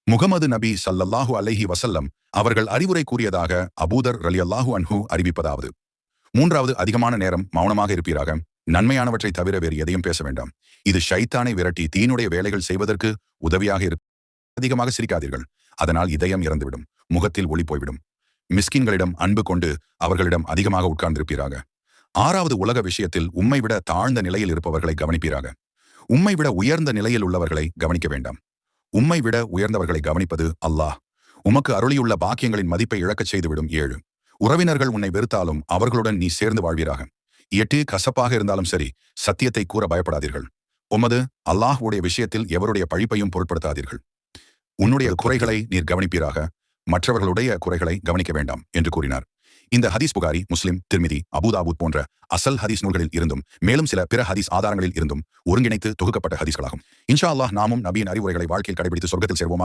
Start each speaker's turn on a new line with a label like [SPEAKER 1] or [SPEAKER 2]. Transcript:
[SPEAKER 1] முகமது நபி ஸல்லல்லாஹு அலைஹி வஸல்லம் அவர்கள் அறிவுரை கூறியதாக அபூதர் ரலியல்லாஹு அன்ஹு அறிவிப்பதாவது: 3வது, அதிகமான நேரம் மௌனமாக இருப்பீராக. நன்மையானவற்றை தவிர வேறு எதையும் பேச வேண்டாம். இது ஷைத்தானை விரட்டி தீனுடைய வேலைகள் செய்வதற்கு உதவியாக இருக்கும். அதிகமாக சிரிக்காதீர்கள், அதனால் இதயம் இறந்துவிடும், முகத்தில் ஒளி போய்விடும். மிஸ்கின்களிடம் அன்பு கொண்டு அவர்களிடம் அதிகமாக உட்கார்ந்திருப்பீராக. 6வது, உலக விஷயத்தில் உம்மை விட தாழ்ந்த நிலையில் இருப்பவர்களை கவனிப்பீராக. உம்மை விட உயர்ந்த நிலையில் உள்ளவர்களை கவனிக்க வேண்டாம். உம்மை விட உயர்ந்தவர்களை கவனிப்பது அல்லாஹ். உமக்கு அருளியுள்ள பாக்கியங்களின் மதிப்பை இழக்கச் செய்துவிடும். 7, உறவினர்கள் உன்னை வெறுத்தாலும் அவர்களுடன் நீ சேர்ந்து வாழ்வீராக. 8, கசப்பாக இருந்தாலும் சரி, சத்தியத்தை கூற பயப்படாதீர்கள். 9, அல்லாஹ்வுடைய விஷயத்தில் எவருடைய பழிப்பையும் பொருட்படுத்தாதீர்கள். உன்னுடைய குறைகளை நீர் கவனிப்பீராக, மற்றவர்களுடைய குறைகளை கவனிக்க வேண்டாம் என்று கூறினார். இந்த ஹதீஸ் புகாரி, முஸ்லிம், திர்மிதி, அபூதாவூத் போன்ற அசல் ஹதீஸ் நூல்களில் இருந்தும் மேலும் சில பிற ஹதீஸ் ஆதாரங்களில் இருந்தும் ஒருங்கிணைத்து தொகுக்கப்பட்ட ஹதீஸ்களாகும். இன்ஷா அல்லாஹ் நாமும் நபியின் அறிவுரைகளை வாழ்க்கையில் கடைபிடித்து சொர்க்கத்தில் சேர்வோமா.